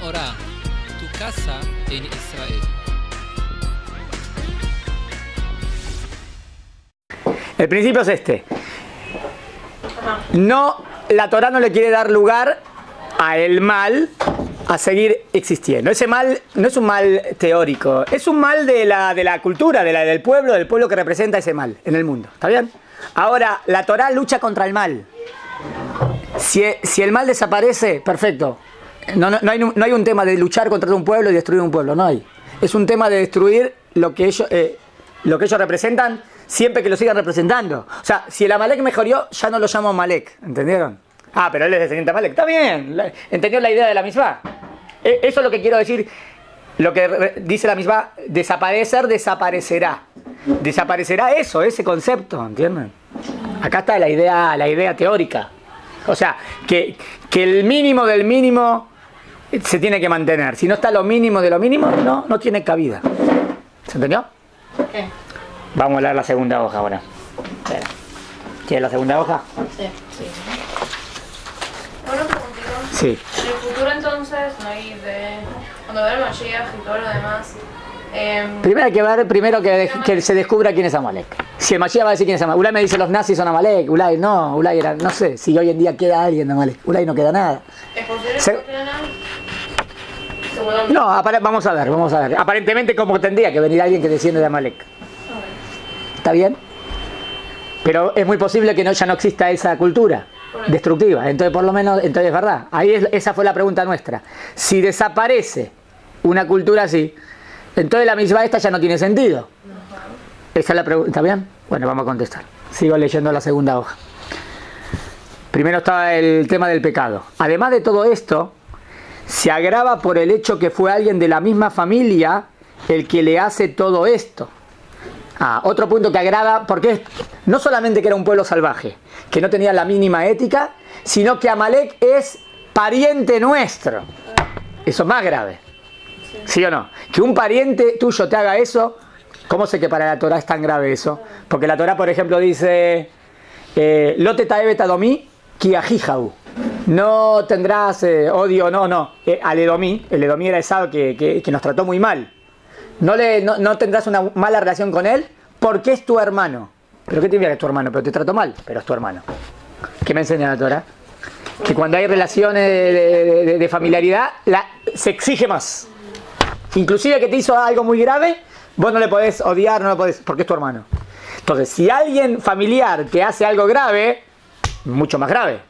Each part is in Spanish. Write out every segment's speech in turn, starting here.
Orá, tu casa en Israel. El principio es este. No, la Torá no le quiere dar lugar a el mal a seguir existiendo. Ese mal no es un mal teórico, es un mal de la cultura, del pueblo que representa ese mal en el mundo. ¿Está bien? Ahora, la Torá lucha contra el mal. Si el mal desaparece, perfecto. No hay un tema de luchar contra un pueblo y destruir un pueblo, no hay. Es un tema de destruir lo que ellos representan, siempre que lo sigan representando. O sea, si el Amalek mejoró, ya no lo llamo Amalek, ¿entendieron? Ah, pero él es descendiente de Amalek. Está bien, entendió la idea de la misma. Eso es lo que quiero decir. Lo que dice la misma, desaparecer, desaparecerá. Desaparecerá eso, ese concepto, ¿entienden? Acá está la idea teórica. O sea, que el mínimo del mínimo se tiene que mantener. Si no está lo mínimo de lo mínimo, no tiene cabida. ¿Se entendió? ¿Qué? Vamos a leer la segunda hoja ahora. Espera. ¿Quieres la segunda hoja? Sí. Bueno, preguntito. Sí. En el futuro entonces, no hay de... Cuando vea el Mashiach y todo lo demás... Primero hay que ver que se descubra quién es Amalek. Si el Mashiach va a decir quién es Amalek. Ulay me dice los nazis son Amalek. Ulay no. Ulay era... No sé si hoy en día queda alguien de Amalek. Ulay no queda nada. ¿Es posible que no quede nada? Seguramente. No, vamos a ver. Aparentemente como tendría que venir alguien que desciende de Amalek. ¿Está bien? Pero es muy posible que ya no exista esa cultura destructiva. Entonces, por lo menos, es verdad. Esa fue la pregunta nuestra. Si desaparece una cultura así, entonces la misma esta ya no tiene sentido. Esa es la pregunta. ¿Está bien? Bueno, vamos a contestar. Sigo leyendo la segunda hoja. Primero estaba el tema del pecado. Además de todo esto, se agrava por el hecho que fue alguien de la misma familia el que le hace todo esto. Otro punto que agrava, porque no solamente que era un pueblo salvaje, que no tenía la mínima ética, sino que Amalek es pariente nuestro. Eso es más grave. ¿Sí o no? Que un pariente tuyo te haga eso, ¿cómo sé que para la Torá es tan grave eso? Porque la Torá, por ejemplo, dice Lo te taebet adomí ki ajijahu. No tendrás odio, al Edomí. El Edomí era Esau que nos trató muy mal. No tendrás una mala relación con él porque es tu hermano. ¿Pero qué te diría que es tu hermano? Pero te trató mal, pero es tu hermano. ¿Qué me enseña la Torá? Que cuando hay relaciones de familiaridad, se exige más. Inclusive que te hizo algo muy grave, vos no le podés odiar, porque es tu hermano. Entonces, si alguien familiar te hace algo grave, mucho más grave.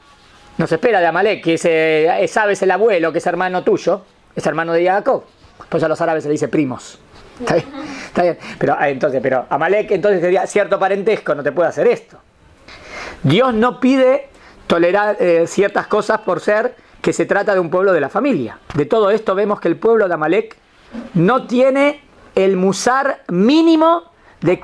No se espera de Amalek, que sabes el abuelo, que es hermano tuyo, es hermano de Jacob. Pues a los árabes se le dice primos. ¿Está bien? ¿Está bien? Pero Amalek entonces sería cierto parentesco, no te puede hacer esto. Dios no pide tolerar ciertas cosas por ser que se trata de un pueblo de la familia. De todo esto vemos que el pueblo de Amalek no tiene el musar mínimo de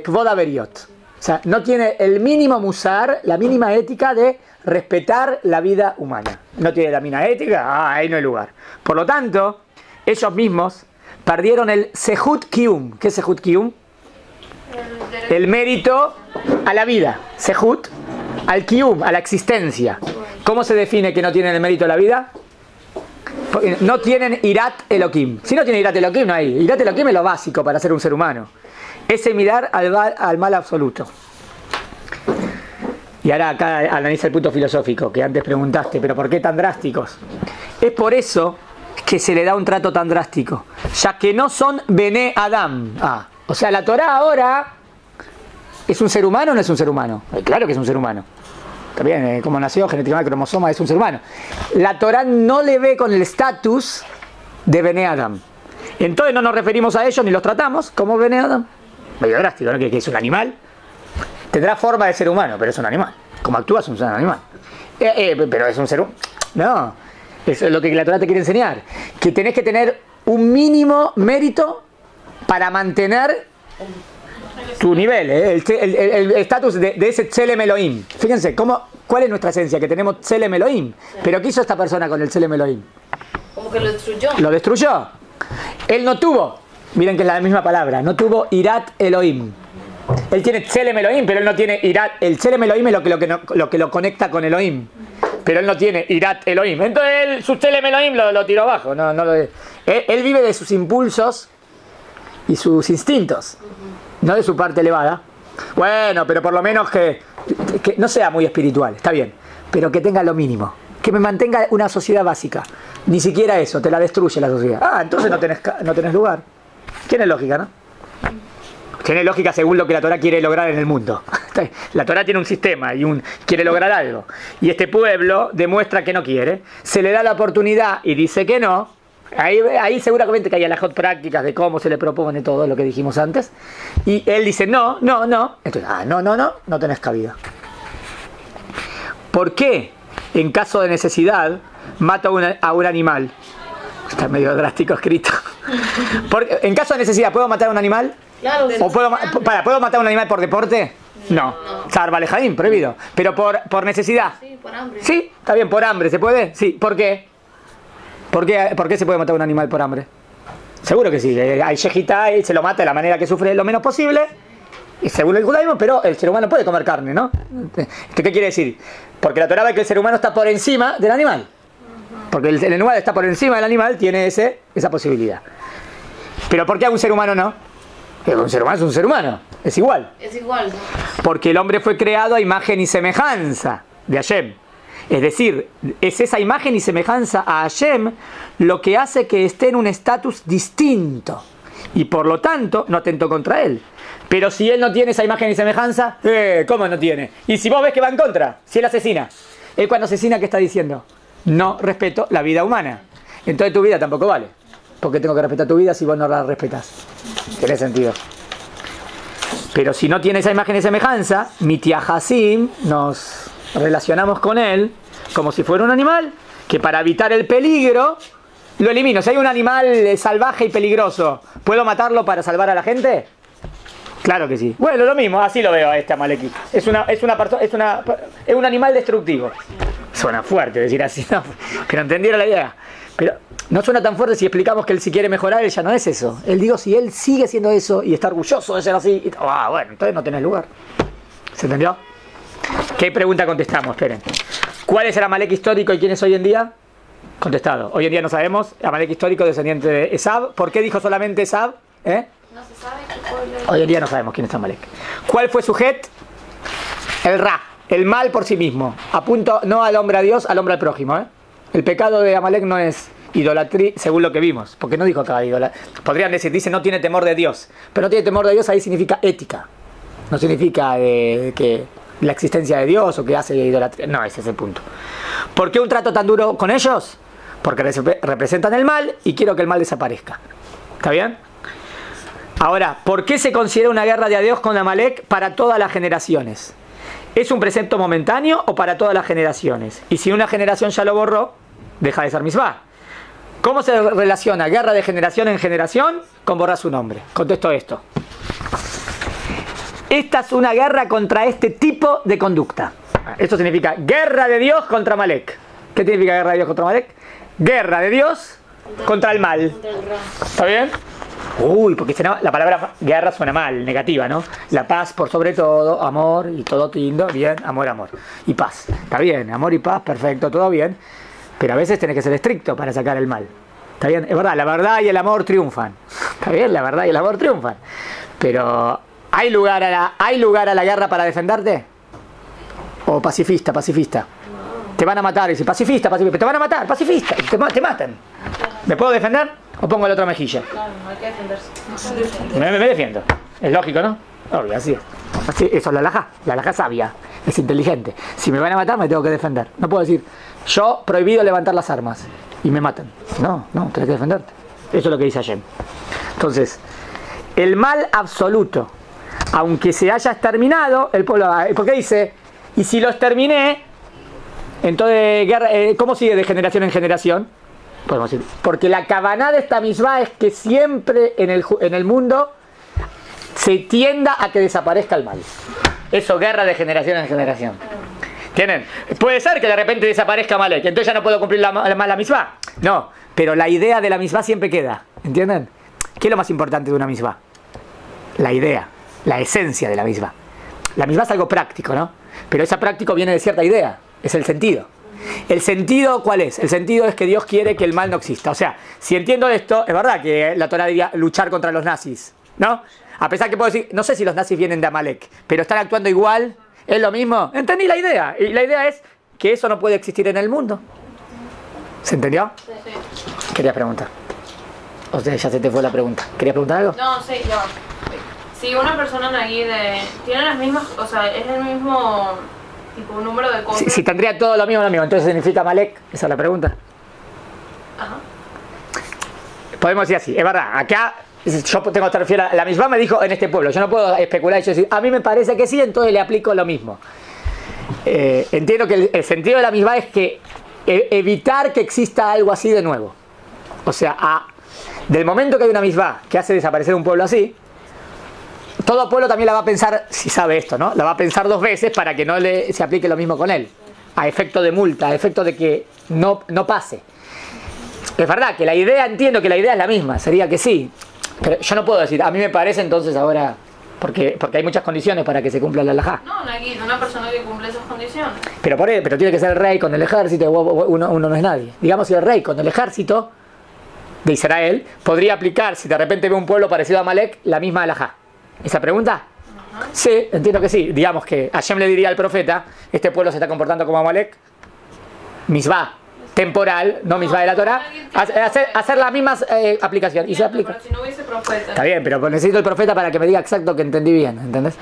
Kvod Averiot. O sea, no tiene el mínimo musar, la mínima ética de respetar la vida humana. No tiene la mínima ética, ahí no hay lugar. Por lo tanto, ellos mismos perdieron el Sehut Kium. ¿Qué es Sehut Kium? El mérito a la vida. Sehut al Kium, a la existencia. ¿Cómo se define que no tienen el mérito a la vida? Porque no tienen Irat Elohim. Si no tienen Irat Elohim, no hay. Irat Elohim es lo básico para ser un ser humano. Ese mirar al mal absoluto. Y ahora acá analiza el punto filosófico que antes preguntaste, pero ¿por qué tan drásticos? Es por eso que se le da un trato tan drástico, ya que no son Bene Adam. O sea, la Torá ahora ¿es un ser humano o no es un ser humano? Claro que es un ser humano. También, como nació genéticamente cromosoma, es un ser humano. La Torá no le ve con el estatus de Bene Adam. Entonces no nos referimos a ellos ni los tratamos como Bene Adam. Medio drástico, ¿no? Que es un animal. Tendrá forma de ser humano, pero es un animal. Como actúa es un animal. Pero es un ser humano. No. Eso es lo que la Torá te quiere enseñar. Que tenés que tener un mínimo mérito para mantener tu nivel, el estatus de ese Tselem Elohim. Fíjense, ¿cuál es nuestra esencia? Que tenemos Tselem Elohim. Pero ¿qué hizo esta persona con el Tselem Elohim? Como que lo destruyó. Lo destruyó. Él no tuvo, miren que es la misma palabra, no tuvo Irat Elohim. Él tiene Tselem Elohim, pero él no tiene Irat. El Tselem Elohim es lo que lo conecta con Elohim. Pero él no tiene Irat Elohim. Entonces él, su Tselem Elohim lo tiró abajo. Él vive de sus impulsos y sus instintos, no de su parte elevada. Bueno, pero por lo menos que no sea muy espiritual, está bien, pero que tenga lo mínimo, que me mantenga una sociedad básica. Ni siquiera eso, te la destruye la sociedad. Ah, entonces no tenés lugar. Tiene lógica, ¿no? Tiene lógica según lo que la Torá quiere lograr en el mundo. La Torá tiene un sistema y quiere lograr algo. Y este pueblo demuestra que no quiere. Se le da la oportunidad y dice que no. Ahí seguramente que hay alajot prácticas de cómo se le propone todo lo que dijimos antes. Y él dice no. Entonces, no tenés cabida. ¿Por qué en caso de necesidad mata a un animal? Está medio drástico escrito. Porque, en caso de necesidad, ¿puedo matar a un animal? Claro, ¿O ¿puedo matar a un animal por deporte? No. Zar Balejadín, prohibido. Pero por necesidad. Sí, por hambre. Sí, está bien, por hambre, ¿se puede? Sí, ¿por qué? ¿Por qué se puede matar a un animal por hambre? Seguro que sí. Hay shejitá y se lo mata de la manera que sufre lo menos posible. Y según el judaísmo, pero el ser humano puede comer carne, ¿no? ¿Esto qué quiere decir? Porque la Torá ve que el ser humano está por encima del animal. Porque el animal está por encima del animal, tiene esa posibilidad. Pero ¿por qué a un ser humano no? Un ser humano es un ser humano, es igual. Es igual. Porque el hombre fue creado a imagen y semejanza de Hashem. Es decir, es esa imagen y semejanza a Hashem lo que hace que esté en un estatus distinto. Y por lo tanto, no atentó contra él. Pero si él no tiene esa imagen y semejanza, ¿cómo no tiene? Y si vos ves que va en contra, si él asesina. Él cuando asesina, ¿qué está diciendo? No respeto la vida humana. Entonces tu vida tampoco vale. Porque tengo que respetar tu vida si vos no la respetas. Tiene sentido. Pero si no tiene esa imagen y semejanza, Mitia Hasim, nos relacionamos con él como si fuera un animal que para evitar el peligro lo elimino. Si hay un animal salvaje y peligroso, ¿puedo matarlo para salvar a la gente? Claro que sí. Bueno, lo mismo, así lo veo a este Amaleki. Es un animal destructivo. Suena fuerte decir así, ¿no? Pero entendieron la idea. Pero no suena tan fuerte si explicamos que él si quiere mejorar, él ya no es eso. Él digo, si él sigue siendo eso y está orgulloso de ser así, bueno, entonces no tenés lugar. ¿Se entendió? ¿Qué pregunta contestamos? Esperen. ¿Cuál es el Amalek histórico y quién es hoy en día? Contestado. Hoy en día no sabemos. Amalek histórico descendiente de Esab. ¿Por qué dijo solamente Esab? No se sabe qué pueblo. Hoy en día no sabemos quién es Amalek. ¿Cuál fue su jet? El Ra. El mal por sí mismo. Apunto no al hombre a Dios, al hombre al prójimo. El pecado de Amalek no es idolatría, según lo que vimos. Porque no dijo acá idolatría. Podrían decir, dice no tiene temor de Dios. Pero no tiene temor de Dios ahí significa ética. No significa que la existencia de Dios o que hace idolatría. No, ese es el punto. ¿Por qué un trato tan duro con ellos? Porque representan el mal y quiero que el mal desaparezca. ¿Está bien? Ahora, ¿por qué se considera una guerra de Dios con Amalek para todas las generaciones? ¿Es un precepto momentáneo o para todas las generaciones? Y si una generación ya lo borró, deja de ser misvá. ¿Cómo se relaciona guerra de generación en generación con borrar su nombre? Contesto esto. Esta es una guerra contra este tipo de conducta. Esto significa guerra de Dios contra Amalek. ¿Qué significa guerra de Dios contra Amalek? Guerra de Dios contra el mal. ¿Está bien? Uy, porque la palabra guerra suena mal, negativa, ¿no? La paz por sobre todo, amor y todo lindo, bien, amor, amor. Y paz. Está bien, amor y paz, perfecto, todo bien. Pero a veces tenés que ser estricto para sacar el mal. ¿Está bien? Es verdad, la verdad y el amor triunfan. ¿Está bien? La verdad y el amor triunfan. Pero ¿hay lugar a la guerra para defenderte? ¿O pacifista? Te van a matar, y dice pacifista, te van a matar, pacifista, te matan. ¿Me puedo defender o pongo la otra mejilla? Claro, no hay que defenderse. Me defiendo. Es lógico, ¿no? Obvio, así es. Así, eso es la alajá sabia, es inteligente. Si me van a matar, me tengo que defender. No puedo decir, yo prohibido levantar las armas y me matan. No, tenés que defenderte. Eso es lo que dice Hashem. Entonces, el mal absoluto, aunque se haya exterminado, el pueblo, porque dice, y si lo exterminé, entonces, ¿cómo sigue de generación en generación? Podemos decir, porque la kavaná de esta misma es que siempre en el mundo se tienda a que desaparezca el mal. Eso, guerra de generación en generación. ¿Entienden? Puede ser que de repente desaparezca Amalek, entonces ya no puedo cumplir la misma. No, pero la idea de la misma siempre queda. ¿Entienden? ¿Qué es lo más importante de una misma? La idea, la esencia de la misma. La misma es algo práctico, ¿no? Pero esa práctico viene de cierta idea, es el sentido. ¿El sentido cuál es? El sentido es que Dios quiere que el mal no exista. O sea, si entiendo esto, es verdad que la Torá diría luchar contra los nazis, ¿no? A pesar que puedo decir, no sé si los nazis vienen de Amalek, pero están actuando igual, ¿es lo mismo? Entendí la idea. Y la idea es que eso no puede existir en el mundo. ¿Se entendió? Sí. Quería preguntar. O sea, ya se te fue la pregunta. ¿Querías preguntar algo? No, sí, ya va. Si una persona Nagui tiene las mismas, o sea, es el mismo tipo número de cosas. Si tendría todo lo mismo, entonces significa Amalek. Esa es la pregunta. Ajá. Podemos decir así, es verdad, acá yo tengo que refiero a la misma me dijo en este pueblo, yo no puedo especular y decir, a mí me parece que sí, entonces le aplico lo mismo. Entiendo que el sentido de la misma es que evitar que exista algo así de nuevo. O sea, del momento que hay una misma que hace desaparecer un pueblo así, todo pueblo también la va a pensar, si sabe esto, ¿no? La va a pensar 2 veces para que no se aplique lo mismo con él, a efecto de multa, a efecto de que no pase. Es verdad que la idea, entiendo que la idea es la misma, sería que sí, pero yo no puedo decir, a mí me parece entonces ahora, porque hay muchas condiciones para que se cumpla la halajá. No, Nagui, una persona que cumple esas condiciones. Pero tiene que ser el rey con el ejército, uno no es nadie. Digamos, si el rey con el ejército de Israel podría aplicar, si de repente ve un pueblo parecido a Amalek, la misma halajá. ¿Esa pregunta? Ajá. Sí, entiendo que sí. Digamos que Hashem le diría al profeta, este pueblo se está comportando como Amalek, misbah temporal, no misbah de la Torah, hacer las mismas aplicaciones. Y se aplica. Pero si no hubiese profeta. Está bien, pero necesito el profeta para que me diga exacto que entendí bien, ¿entendés?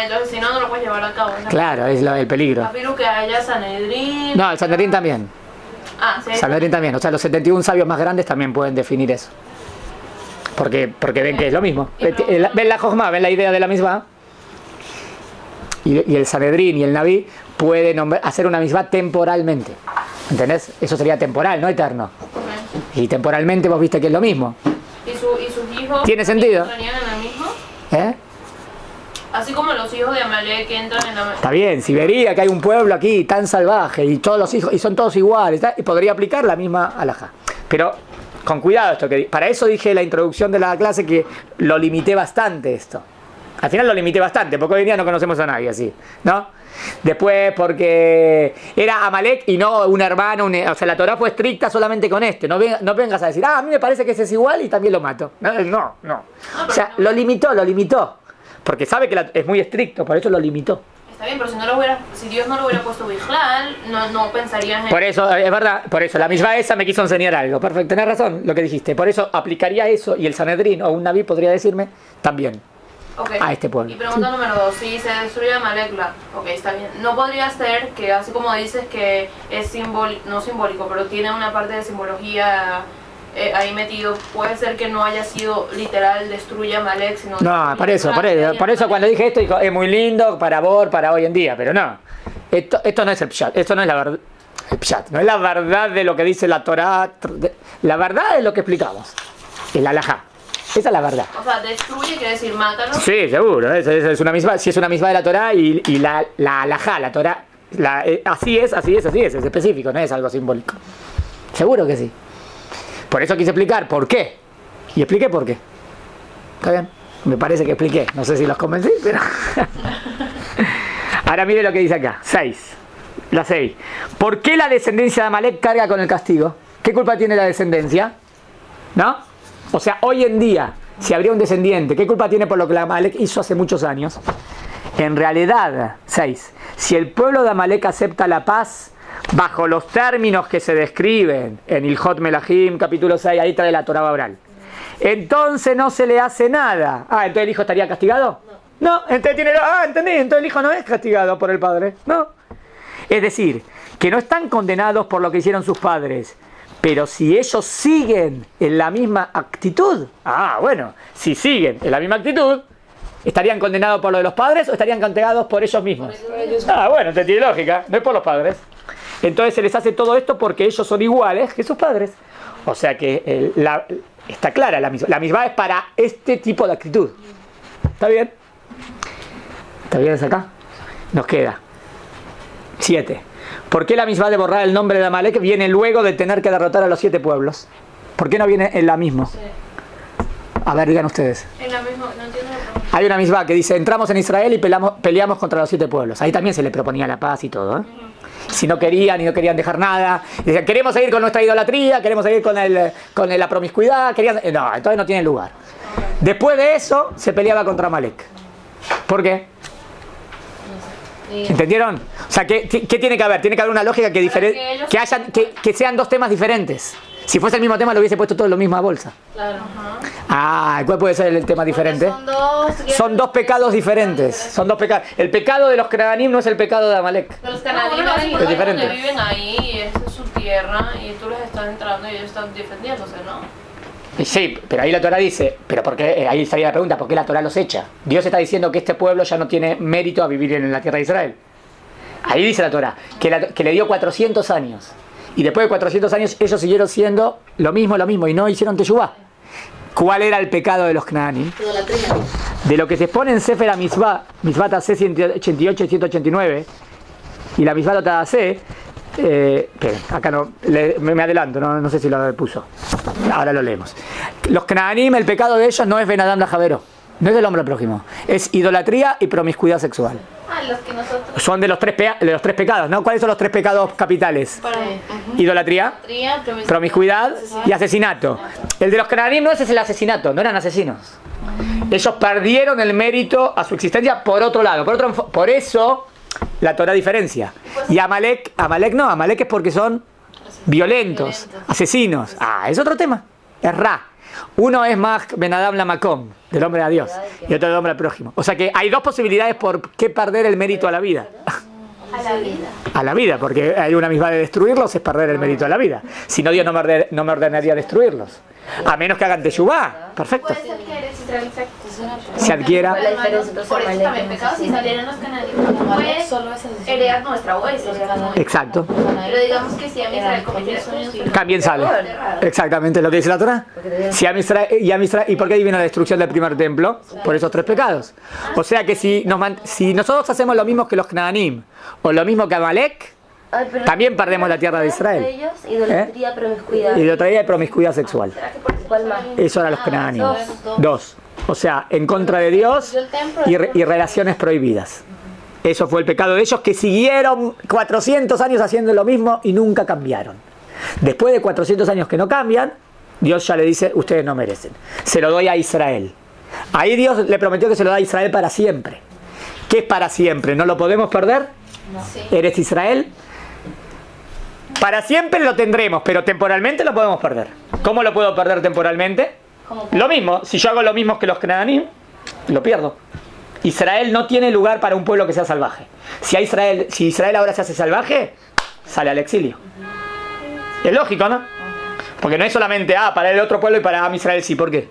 Entonces si no, no lo puedes llevar a cabo. ¿No? Claro, es el peligro. Afirmo que haya Sanedrín. No, el Sanedrín también. Sí. Sanedrín también. O sea, los 71 sabios más grandes también pueden definir eso. Porque ven que es lo mismo. Ven la Jojma, ven la idea de la misma. Y el Sanedrín y el Naví pueden hacer una misma temporalmente. ¿Entendés? Eso sería temporal, no eterno. Okay. Y temporalmente vos viste que es lo mismo. ¿Y sus hijos? ¿Tiene sentido? ¿Entrarían en el mismo? ¿Eh? Así como los hijos de Amalek que entran en la... Está bien, si vería que hay un pueblo aquí tan salvaje y todos los hijos, y son todos iguales, y podría aplicar la misma halajá. Pero con cuidado esto, que para eso dije en la introducción de la clase que lo limité bastante esto. Al final lo limité bastante, porque hoy en día no conocemos a nadie así, ¿no? Después porque era Amalek y no un hermano, o sea, la Torá fue estricta solamente con este. No vengas a decir, a mí me parece que ese es igual y también lo mato. No. O sea, lo limitó. Porque sabe que es muy estricto, por eso lo limitó. Está bien, pero si Dios no lo hubiera puesto Bijlal, no pensarías en... Por eso, es verdad, por eso, la misma esa me quiso enseñar algo. Perfecto, tenés razón lo que dijiste. Por eso aplicaría eso y el Sanedrín o un Naví podría decirme también. Okay. A este pueblo. Y pregunta número 2, si se destruye Amalek, ok, está bien. No podría ser que, así como dices que es no simbólico, pero tiene una parte de simbología ahí metido, puede ser que no haya sido literal destruye Amalek, sino... No, por eso cuando dije esto, dijo, es muy lindo para hoy en día, pero no. Esto no es el pshat, esto no es la verdad. El pshat, no es la verdad de lo que dice la Torá. La verdad es lo que explicamos. El halajá. Esa es la verdad. O sea, destruye quiere decir mátalo. Sí, seguro. Es una misma, si es una misma de la Torá y la halajá, la Torá, así es específico, no es algo simbólico. Seguro que sí. Por eso quise explicar por qué. Y expliqué por qué. ¿Está bien? Me parece que expliqué. No sé si los convencí, pero... Ahora mire lo que dice acá. 6. La 6. ¿Por qué la descendencia de Amalek carga con el castigo? ¿Qué culpa tiene la descendencia? ¿No? O sea, hoy en día, si habría un descendiente, ¿qué culpa tiene por lo que Amalek hizo hace muchos años? En realidad, 6. Si el pueblo de Amalek acepta la paz bajo los términos que se describen en Ilhot Melahim, capítulo 6, ahí trae la Torá Babral, entonces no se le hace nada. ¿Entonces el hijo estaría castigado? No, entonces entendí, entonces el hijo no es castigado por el padre. No. Es decir, que no están condenados por lo que hicieron sus padres. Pero si ellos siguen en la misma actitud, bueno, si siguen en la misma actitud, ¿estarían condenados por lo de los padres o estarían condenados por ellos mismos? Bueno, te tiene lógica, no es por los padres. Entonces se les hace todo esto porque ellos son iguales que sus padres. O sea que está clara la misma. La misma es para este tipo de actitud. ¿Está bien? ¿Está bien hasta acá? Nos queda 7. ¿Por qué la misma de borrar el nombre de Amalek viene luego de tener que derrotar a los 7 pueblos? ¿Por qué no viene en la misma? Sí. A ver, digan ustedes. En la misma, no entiendo la pregunta. Hay una misma que dice, entramos en Israel y peleamos contra los 7 pueblos. Ahí también se le proponía la paz y todo, ¿eh? Si no querían y no querían dejar nada. Decían, queremos seguir con nuestra idolatría, queremos seguir con la promiscuidad. No, entonces no tiene lugar. Después de eso, se peleaba contra Amalek. ¿Por qué? ¿Entendieron? O sea, ¿qué tiene que haber? Tiene que haber una lógica que sean dos temas diferentes. Si fuese el mismo tema, lo hubiese puesto todo en la misma bolsa. Claro. ¿Cuál puede ser el tema diferente? Son dos pecados diferentes. Son dos pecados. El pecado de los Cananim no es el pecado de Amalek. Los Cananim es diferente. viven ahí y esta es su tierra y tú les estás entrando y ellos están defendiéndose, ¿no? Sí, pero ahí la Torah dice, pero ¿por qué? Ahí estaría la pregunta, ¿por qué la Torah los echa? Dios está diciendo que este pueblo ya no tiene mérito a vivir en la tierra de Israel. Ahí dice la Torah, que le dio 400 años. Y después de 400 años ellos siguieron siendo lo mismo y no hicieron teshuvá. ¿Cuál era el pecado de los Cananim? De lo que se expone en Sefer HaMitzvah, Mitzvah Taseh 188 y 189, y la Mitzvah Taseh, esperen, acá no, me adelanto, no sé si lo puso. Ahora lo leemos. Los Cananim, el pecado de ellos no es Ben Adam Lajavero, no es del hombre prójimo, es idolatría y promiscuidad sexual. Los que nosotros... Son de los tres pecados, ¿no? ¿Cuáles son los tres pecados capitales? Idolatría, promiscuidad y asesinato. El de los Cananim no es el asesinato, no eran asesinos. Ellos perdieron el mérito a su existencia por otro lado. Por eso la Torah diferencia. Y Amalek no, Amalek es porque son violentos, asesinos. Es otro tema, es Ra. Uno es más Ben Adam Lamakom, del hombre a Dios, y otro del hombre al prójimo. O sea que hay dos posibilidades por qué perder el mérito a la vida. A la vida. A la vida, porque hay una misma de destruirlos, es perder el mérito a la vida. Si no, Dios no me ordenaría destruirlos. A menos que hagan teshuvá. Perfecto. Puede ser que eres israelita. Se adquiera. Por eso también pecados si salieran los canadienses. Puede heredar nuestra huesa. Exacto. Pero digamos que si a Israel cometiera sueños. También sale. Exactamente lo que dice la Torah. Si a Israel, ¿y por qué vino la destrucción del primer templo? Por esos tres pecados. O sea que si nosotros hacemos lo mismo que los Cananim o lo mismo que Amalek, también perdemos la tierra de Israel. Idolatría, promiscuidad. Idolatría y promiscuidad sexual. ¿Cuál más? Eso eran los Cananim. Dos. O sea, en contra de Dios y relaciones prohibidas. Eso fue el pecado de ellos, que siguieron 400 años haciendo lo mismo y nunca cambiaron. Después de 400 años que no cambian, Dios ya le dice, ustedes no merecen. Se lo doy a Israel. Ahí Dios le prometió que se lo da a Israel para siempre. ¿Qué es para siempre? ¿No lo podemos perder? No. ¿Eres Israel? Para siempre lo tendremos, pero temporalmente lo podemos perder. ¿Cómo lo puedo perder temporalmente? Lo mismo, si yo hago lo mismo que los Cananim, lo pierdo. Israel no tiene lugar para un pueblo que sea salvaje. Si Israel ahora se hace salvaje, sale al exilio. Es lógico, ¿no? Porque no es solamente para el otro pueblo y para Israel sí. ¿Por qué?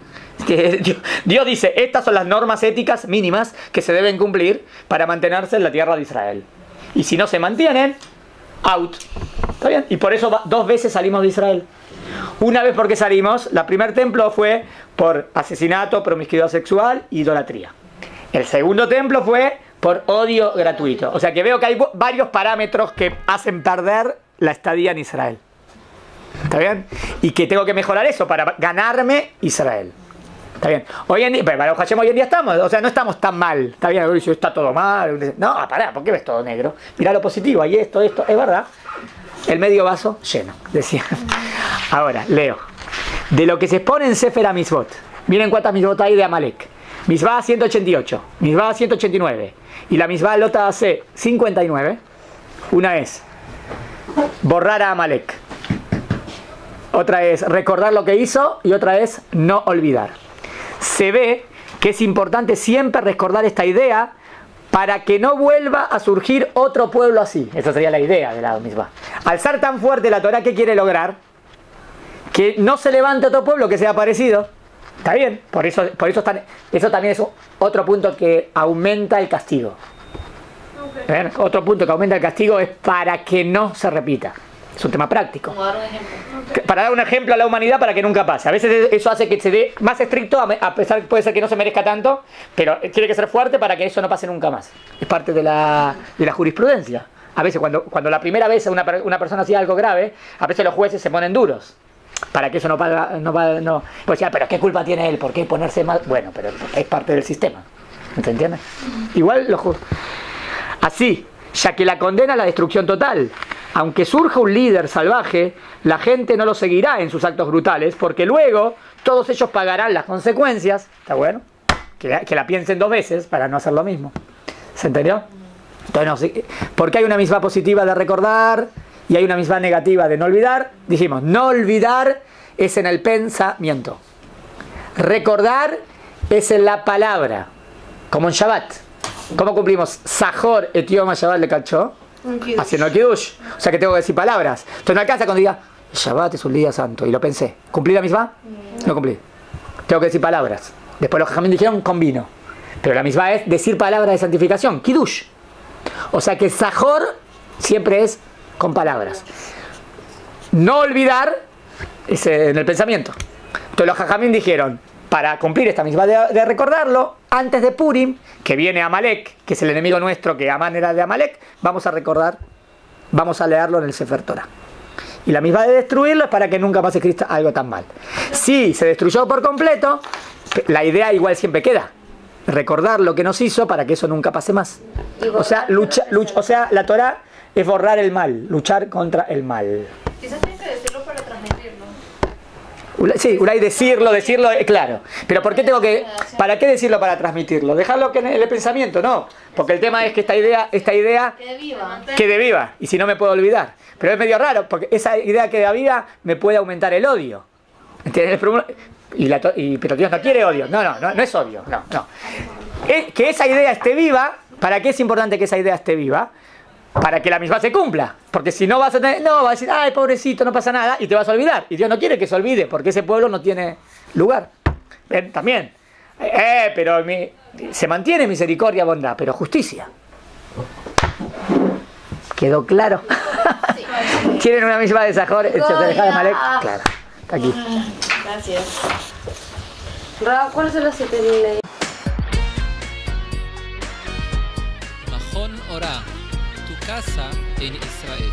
Dios dice, estas son las normas éticas mínimas que se deben cumplir para mantenerse en la tierra de Israel. Y si no se mantienen, out. ¿Está bien? Y por eso 2 veces salimos de Israel. Una vez porque salimos, el primer templo fue por asesinato, promiscuidad sexual e idolatría. El segundo templo fue por odio gratuito. O sea que veo que hay varios parámetros que hacen perder la estadía en Israel. ¿Está bien? Y que tengo que mejorar eso para ganarme Israel. ¿Está bien? Hoy en día, para Hashem hoy en día estamos, o sea, no estamos tan mal. ¿Está bien? Está todo mal. No, pará, ¿por qué ves todo negro? Mirá lo positivo, hay esto, es verdad. El medio vaso lleno, decía. Ahora, leo. De lo que se expone en Sefer HaMitzvot. Miren cuántas mitzvot hay de Amalek. Mitzvah 188, Mitzvah 189 y la Mitzvah Lo Taseh 59. Una es borrar a Amalek. Otra es recordar lo que hizo y otra es no olvidar. Se ve que es importante siempre recordar esta idea para que no vuelva a surgir otro pueblo así. Esa sería la idea de la Mitzvah. Al ser tan fuerte la Torah, ¿qué quiere lograr? Que no se levante otro pueblo que sea parecido. Está bien, por eso eso también es otro punto que aumenta el castigo. Okay. Otro punto que aumenta el castigo es para que no se repita. Es un tema práctico. Como dar un ejemplo. Okay. Para dar un ejemplo a la humanidad para que nunca pase. A veces eso hace que se dé más estricto, a pesar que puede ser que no se merezca tanto, pero tiene que ser fuerte para que eso no pase nunca más. Es parte de la jurisprudencia. A veces cuando la primera vez una persona hacía algo grave, a veces los jueces se ponen duros. Para que eso no. Pues ya, pero ¿qué culpa tiene él? ¿Por qué ponerse mal? Bueno, pero es parte del sistema. ¿Me entiendes? Igual así ya que la condena a la destrucción total. Aunque surja un líder salvaje, la gente no lo seguirá en sus actos brutales, porque luego todos ellos pagarán las consecuencias. ¿Está bueno? Que la piensen 2 veces para no hacer lo mismo. ¿Se entendió? Entonces, porque hay una misma positiva de recordar y hay una misma negativa de no olvidar. Dijimos, no olvidar es en el pensamiento. Recordar es en la palabra, como en Shabbat. ¿Cómo cumplimos? Sahor etioma Shabbat le cachó, haciendo el Kiddush. O sea que tengo que decir palabras. Entonces no alcanza cuando diga, Shabbat es un día santo. Y lo pensé. ¿Cumplí la misma? No cumplí. Tengo que decir palabras. Después los jajamim dijeron combino. Pero la misma es decir palabras de santificación, Kiddush. O sea que Sahor siempre es con palabras. No olvidar es en el pensamiento. Entonces los jajamim dijeron, para cumplir esta misma de recordarlo, antes de Purim, que viene Amalek, que es el enemigo nuestro, que Amán era de Amalek, vamos a recordar, vamos a leerlo en el Sefer Torah. Y la misma de destruirlo es para que nunca más exista algo tan mal. Si se destruyó por completo, la idea igual siempre queda. Recordar lo que nos hizo para que eso nunca pase más. O sea, la Torah es borrar el mal, luchar contra el mal. Quizás tienes que decirlo para transmitirlo. Sí, Ulay decirlo, claro. Pero ¿por qué tengo que, para qué decirlo para transmitirlo? Dejarlo que en el pensamiento, no. Porque el tema es que esta idea quede viva. Y si no me puedo olvidar. Pero es medio raro, porque esa idea queda viva me puede aumentar el odio. ¿Entiendes? Pero Dios no quiere odio. No es odio. No. Que esa idea esté viva, ¿para qué es importante que esa idea esté viva? Para que la misma se cumpla. Porque si no vas a tener, vas a decir, ay, pobrecito, no pasa nada, y te vas a olvidar. Y Dios no quiere que se olvide, porque ese pueblo no tiene lugar. También. Pero se mantiene misericordia, bondad, pero justicia. ¿Quedó claro? Sí. ¿Quieren una misma de Sahor? ¿Se deja de Amalek? Claro. Está aquí. Gracias. ¿Cuáles son las 7 leyes? Mahon Ora, tu casa en Israel.